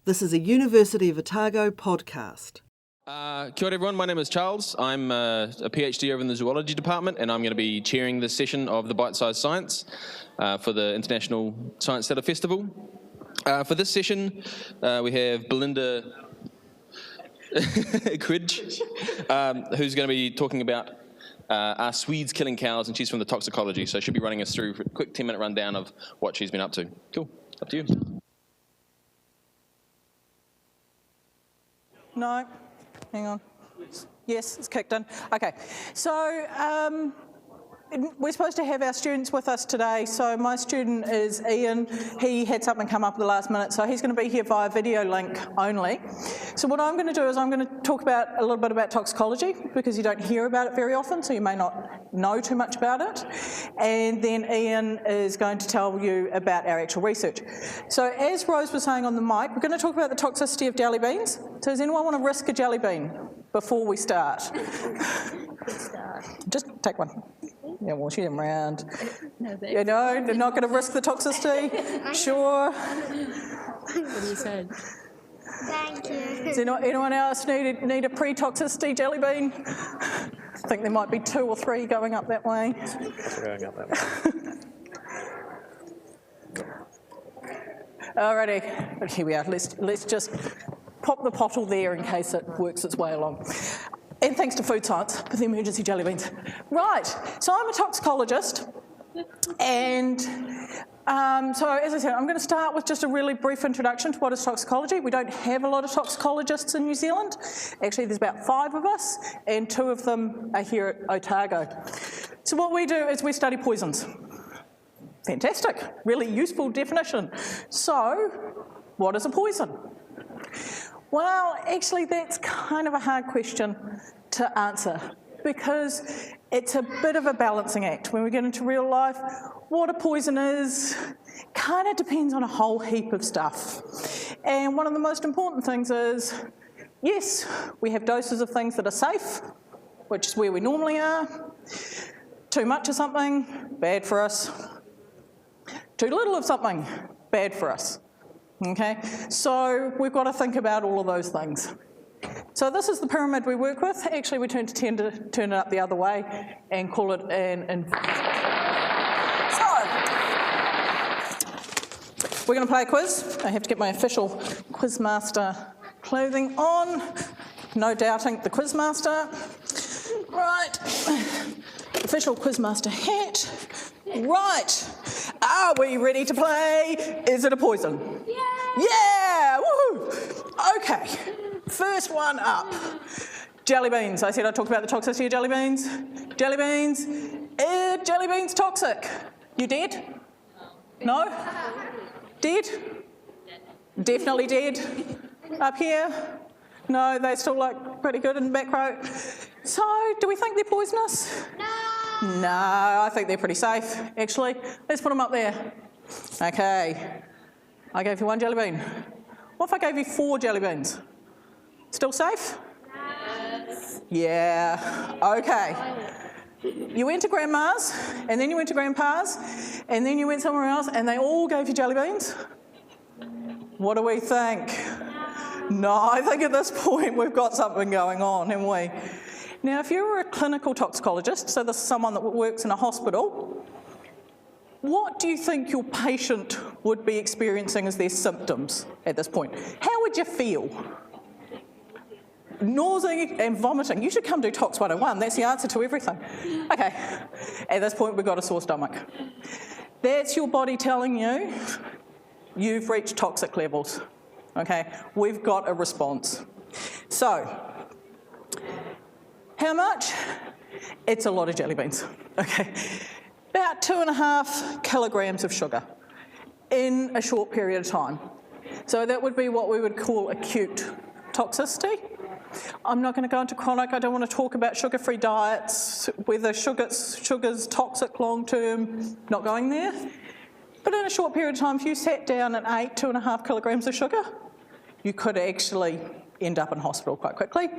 This is a University of Otago podcast. Kia ora everyone, my name is Charles. I'm a PhD over in the zoology department, and I'm going to be chairing this session of the Bite-Sized Science for the International Science Theatre Festival. For this session, we have Belinda Cridge, who's going to be talking about are Swedes killing cows, and she's from the toxicology, so she'll be running us through a quick 10-minute rundown of what she's been up to. Cool, up to you. No, hang on. Yes, it's kicked in. Okay, so we're supposed to have our students with us today. So my student is Ian. He had something come up at the last minute, so he's going to be here via video link only. So what I'm going to do is I'm going to talk about a little bit about toxicology, because you don't hear about it very often, so you may not know too much about it. And then Ian is going to tell you about our actual research. So as Rose was saying on the mic, we're going to talk about the toxicity of jelly beans. So does anyone want to risk a jelly bean before we start? Just take one. Yeah, wash them around. No, you know, they're not going to risk the toxicity? Sure. What you said. Thank you. Does anyone else need a pre-toxicity jelly bean? I think there might be 2 or 3 going up that way. Going up that way. Alrighty, here we are. Let's just pop the pottle there in case it works its way along. And thanks to food science for the emergency jelly beans. Right, so I'm a toxicologist, and so as I said, I'm going to start with just a really brief introduction to what is toxicology. We don't have a lot of toxicologists in New Zealand. Actually, there's about 5 of us, and 2 of them are here at Otago. So what we do is we study poisons. Fantastic, really useful definition. So, what is a poison? Well, actually, that's kind of a hard question to answer, because it's a bit of a balancing act. When we get into real life, what a poison is kind of depends on a whole heap of stuff. And one of the most important things is, yes, we have doses of things that are safe, which is where we normally are. Too much of something, bad for us. Too little of something, bad for us. Okay, so we've got to think about all of those things. So this is the pyramid we work with. Actually, we tend to turn it up the other way and call it an So, we're going to play a quiz. I have to get my official Quizmaster clothing on. No doubting the Quizmaster. Right, official Quizmaster hat. Right, are we ready to play? Is it a poison? Yeah, woohoo! Okay, first one up. Jelly beans. I said I'd talk about the toxicity of jelly beans. Jelly beans. Are jelly beans toxic? You dead? No? Dead? Definitely dead. Up here? No, they still look pretty good in the back row. So, do we think they're poisonous? No, I think they're pretty safe, actually. Let's put them up there. Okay. I gave you 1 jelly bean. What if I gave you 4 jelly beans? Still safe? Yes. Yeah. Okay. You went to Grandma's, and then you went to Grandpa's, and then you went somewhere else, and they all gave you jelly beans? What do we think? No, I think at this point we've got something going on, haven't we? Now, if you were a clinical toxicologist, so this is someone that works in a hospital, what do you think your patient would be experiencing as their symptoms at this point? How would you feel? Nausea and vomiting. You should come do Tox 101. That's the answer to everything. Okay, at this point we've got a sore stomach. That's your body telling you you've reached toxic levels. Okay, we've got a response. So, how much? It's a lot of jelly beans. Okay, about 2.5 kilograms of sugar in a short period of time. So that would be what we would call acute toxicity. I'm not going to go into chronic. I don't want to talk about sugar-free diets, whether sugar's toxic long-term, not going there. But in a short period of time, if you sat down and ate 2.5 kilograms of sugar, you could actually end up in hospital quite quickly.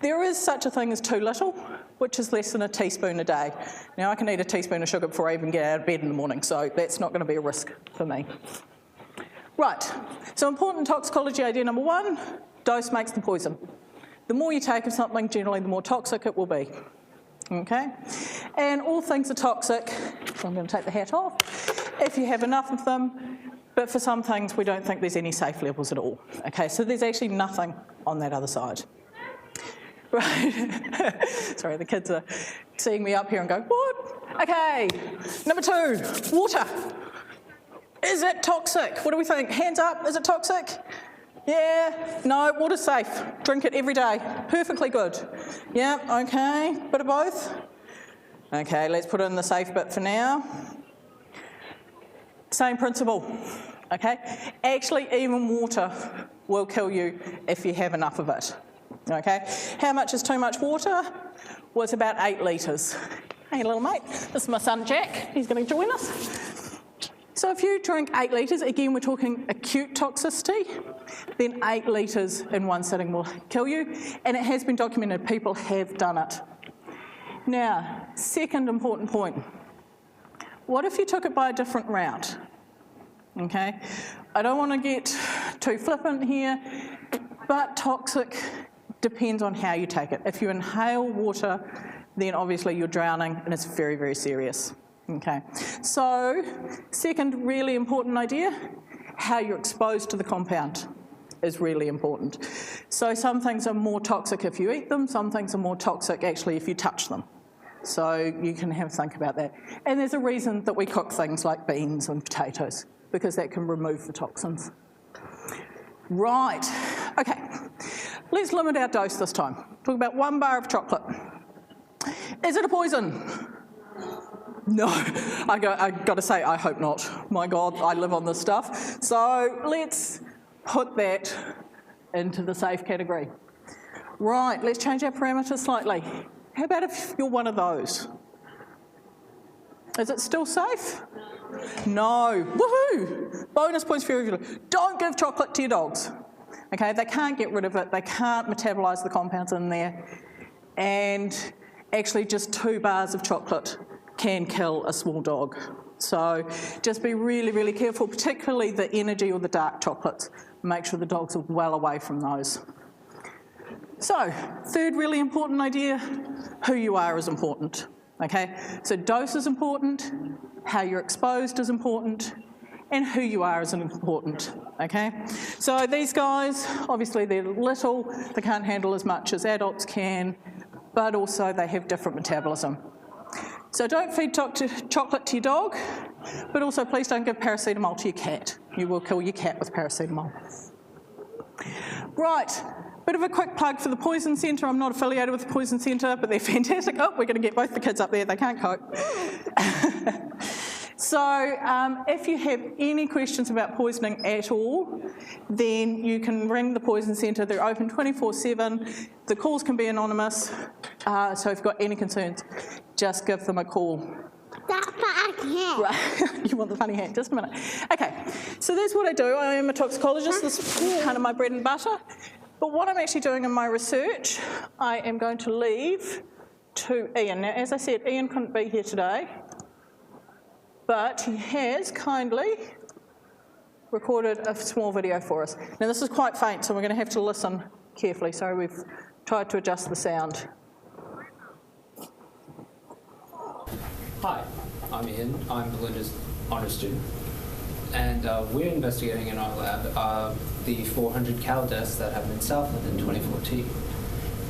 There is such a thing as too little, which is less than a teaspoon a day. Now, I can eat a teaspoon of sugar before I even get out of bed in the morning, so that's not going to be a risk for me. Right, so important toxicology idea number 1, dose makes the poison. The more you take of something, generally the more toxic it will be. Okay? And all things are toxic, so I'm going to take the hat off, if you have enough of them, but for some things we don't think there's any safe levels at all. Okay, so there's actually nothing on that other side. Right, sorry, the kids are seeing me up here and go, what? Okay, number 2, water. Is it toxic? What do we think? Hands up, is it toxic? Yeah, no, water's safe. Drink it every day. Perfectly good. Yeah, okay, bit of both. Okay, let's put in the safe bit for now. Same principle, okay? Actually, even water will kill you if you have enough of it, okay? How much is too much water? Well, it's about 8 litres. Hey, little mate, this is my son Jack. He's going to join us. So if you drink 8 litres, again, we're talking acute toxicity, then 8 litres in one sitting will kill you, and it has been documented, people have done it. Now, second important point. What if you took it by a different route? Okay, I don't want to get too flippant here, but toxic depends on how you take it. If you inhale water, then obviously you're drowning and it's very, very serious. Okay, so second really important idea, how you're exposed to the compound is really important. So some things are more toxic if you eat them, some things are more toxic actually if you touch them. So you can have a think about that. And there's a reason that we cook things like beans and potatoes, because that can remove the toxins. Right, okay, let's limit our dose this time. Talk about 1 bar of chocolate. Is it a poison? No, I got to say, I hope not. My God, I live on this stuff. So let's put that into the safe category. Right, let's change our parameters slightly. How about if you're one of those? Is it still safe? No. Woohoo! Bonus points for you. Don't give chocolate to your dogs. Okay, they can't get rid of it. They can't metabolise the compounds in there. And actually just 2 bars of chocolate can kill a small dog. So just be really, really careful, particularly the energy or the dark chocolates. Make sure the dogs are well away from those. So, third really important idea, who you are is important, okay? So dose is important, how you're exposed is important, and who you are is important, okay? So these guys, obviously they're little, they can't handle as much as adults can, but also they have different metabolism. So don't feed chocolate to your dog, but also please don't give paracetamol to your cat. You will kill your cat with paracetamol. Right, bit of a quick plug for the Poison Centre. I'm not affiliated with the Poison Centre, but they're fantastic. Oh, we're going to get both the kids up there. They can't cope. So if you have any questions about poisoning at all, then you can ring the Poison Centre. They're open 24/7. The calls can be anonymous. So if you've got any concerns, just give them a call. Right. You want the funny hat? Just a minute. Okay, so that's what I do. I am a toxicologist. This is kind of my bread and butter. But what I'm actually doing in my research, I am going to leave to Ian. Now, as I said, Ian couldn't be here today, but he has kindly recorded a small video for us. Now, this is quite faint, so we're going to have to listen carefully. So we've tried to adjust the sound. Hi, I'm Ian. I'm Belinda's honours student, and we're investigating in our lab the 400 cow deaths that happened in Southland in 2014.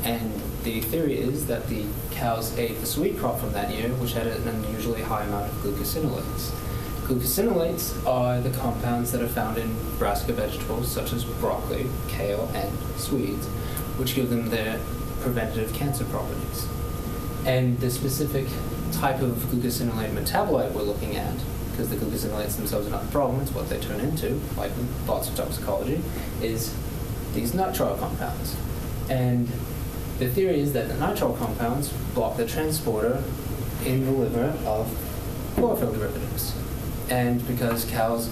And the theory is that the cows ate the sweet crop from that year, which had an unusually high amount of glucosinolates. Glucosinolates are the compounds that are found in brassica vegetables such as broccoli, kale, and Swedes, which give them their preventative cancer properties. And the specific type of glucosinolate metabolite we're looking at, because the glucosinolates themselves are not the problem, it's what they turn into, like with lots of toxicology, is these nitrile compounds. And the theory is that the nitrile compounds block the transporter in the liver of chlorophyll derivatives. And because cows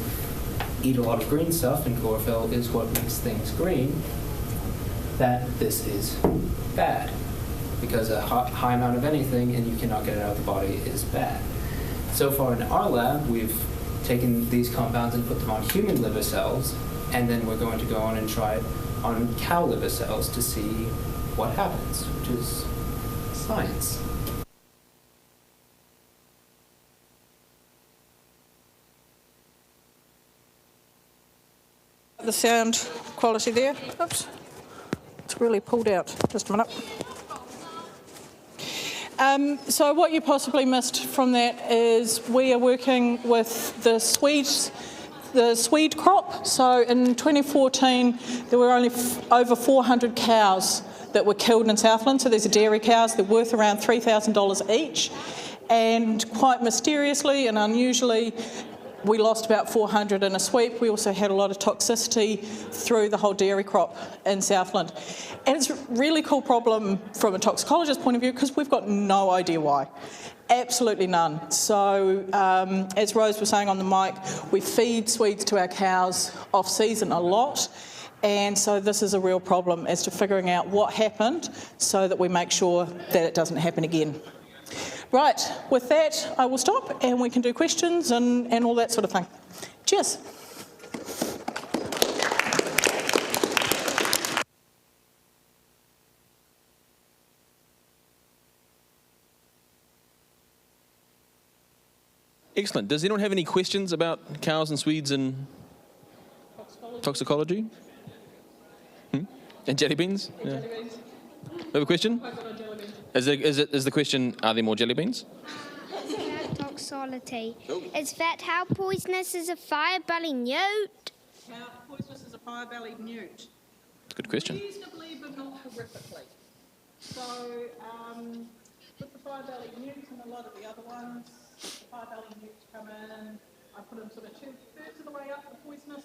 eat a lot of green stuff, and chlorophyll is what makes things green, that this is bad. Because a high amount of anything and you cannot get it out of the body is bad. So far in our lab, we've taken these compounds and put them on human liver cells, and then we're going to go on and try it on cow liver cells to see what happens, which is science. The sound quality there. Oops. It's really pulled out. Just a minute. So what you possibly missed from that is we are working with the Swede crop. So in 2014, there were only over 400 cows that were killed in Southland. So these are dairy cows. They're worth around $3,000 each. And quite mysteriously and unusually, we lost about 400 in a sweep. We also had a lot of toxicity through the whole dairy crop in Southland. And it's a really cool problem from a toxicologist point of view because we've got no idea why. Absolutely none. So as Rose was saying on the mic, we feed Swedes to our cows off-season a lot. And so this is a real problem as to figuring out what happened so that we make sure that it doesn't happen again. Right, with that, I will stop and we can do questions and all that sort of thing. Cheers. Excellent. Does anyone have any questions about cows and Swedes and toxicology? And jelly beans? Yeah. Jelly beans. We have a question? Is the question, are there more jelly beans? Toxicology. Is that how poisonous is a fire-bellied newt? How poisonous is a fire-bellied newt? Good question. Reasonably, but not horrifically. So, with the fire-bellied newt and a lot of the other ones, the fire-bellied newts come in, I put them sort of 2/3 of the way up the poisonous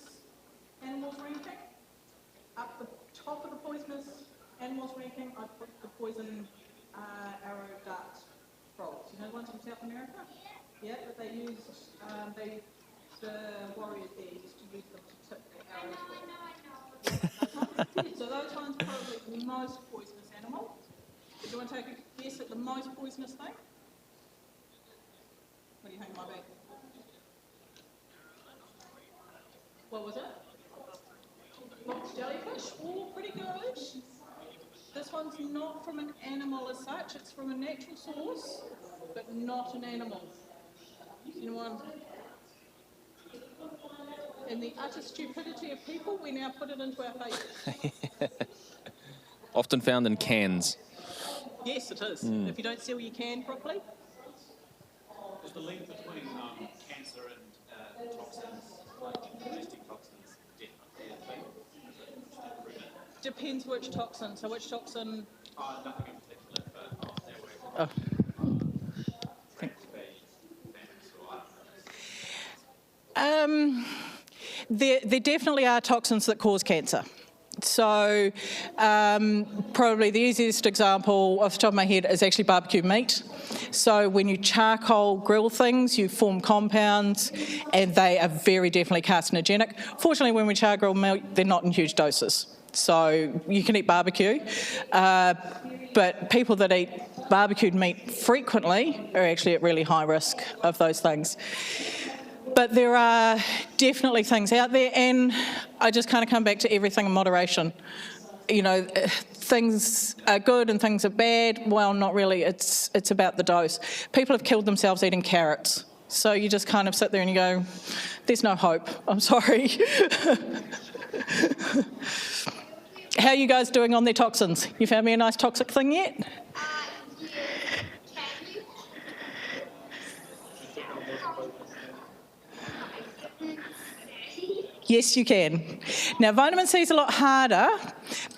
animals ranking. Up the top of the poisonous animals ranking, I put the poison arrow dart frogs. You know the ones from South America? Yeah, but they use, the warriors there used to use them to tip their arrows with. So those ones are probably the most poisonous animal. Do you want to take a guess at the most poisonous thing? What do you think it might be? What was it? Box jellyfish. Oh, pretty good. This one's not from an animal as such, it's from a natural source, but not an animal. Anyone? In the utter stupidity of people, we now put it into our faces. Often found in cans. Yes, it is. If you don't seal your can properly. Is the link between cancer and toxins, like domestic toxins, definitely a thing? Depends which toxin. So which toxin? Nothing in particular, but There definitely are toxins that cause cancer. So probably the easiest example off the top of my head is actually barbecue meat. So when you charcoal grill things, you form compounds and they are very definitely carcinogenic. Fortunately, when we char grill meat, they're not in huge doses. So you can eat barbecue, but people that eat barbecued meat frequently are actually at really high risk of those things. But there are definitely things out there, and I just kind of come back to everything in moderation. You know, things are good and things are bad. Well, not really. It's about the dose. People have killed themselves eating carrots. So you just kind of sit there and you go, there's no hope. I'm sorry. How are you guys doing on their toxins? You found me a nice toxic thing yet? Yes, you can. Now, vitamin C is a lot harder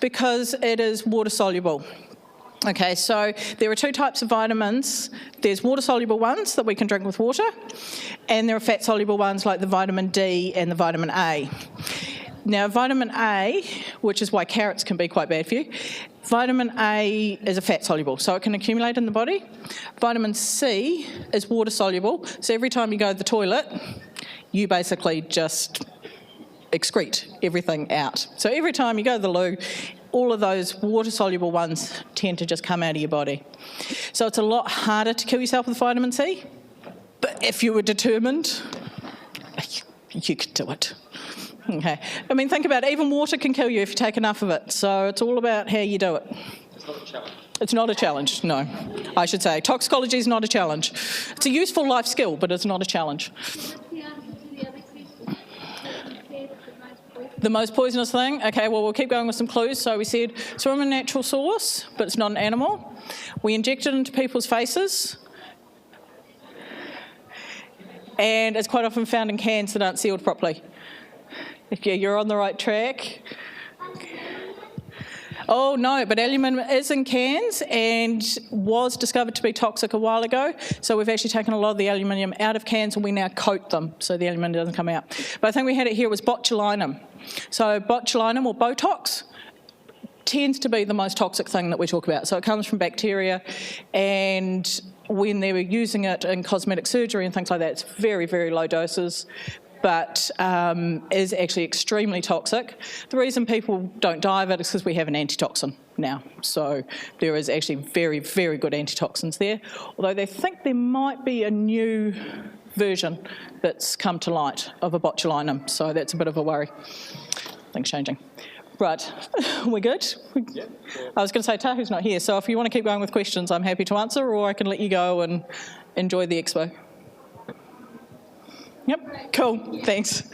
because it is water soluble. Okay, so there are two types of vitamins. There's water-soluble ones that we can drink with water, and there are fat-soluble ones like the vitamin D and the vitamin A. Now, vitamin A, which is why carrots can be quite bad for you, vitamin A is a fat-soluble, so it can accumulate in the body. Vitamin C is water-soluble, so every time you go to the toilet, you basically just excrete everything out. So every time you go to the loo, all of those water-soluble ones tend to just come out of your body. So it's a lot harder to kill yourself with vitamin C, but if you were determined, you could do it. Okay. I mean, think about it. Even water can kill you if you take enough of it. So it's all about how you do it. It's not a challenge. It's not a challenge, no. I should say. Toxicology is not a challenge. It's a useful life skill, but it's not a challenge. The most poisonous thing? Okay, well, we'll keep going with some clues. So we said it's from a natural source, but it's not an animal. We inject it into people's faces. And it's quite often found in cans that aren't sealed properly. Yeah, you're on the right track. Oh, no, but aluminium is in cans and was discovered to be toxic a while ago. So we've actually taken a lot of the aluminium out of cans and we now coat them so the aluminium doesn't come out. But I think we had it here, it was botulinum. So botulinum or Botox tends to be the most toxic thing that we talk about. So it comes from bacteria, and when they were using it in cosmetic surgery and things like that, it's very, very low doses, but is actually extremely toxic. The reason people don't die of it is because we have an antitoxin now. So there is actually very, very good antitoxins there, although they think there might be a new version that's come to light of a botulinum, so that's a bit of a worry. Things changing. Right, we're good? Yeah. I was going to say Tahu's not here, so if you want to keep going with questions, I'm happy to answer, or I can let you go and enjoy the expo. Yep, cool, thanks.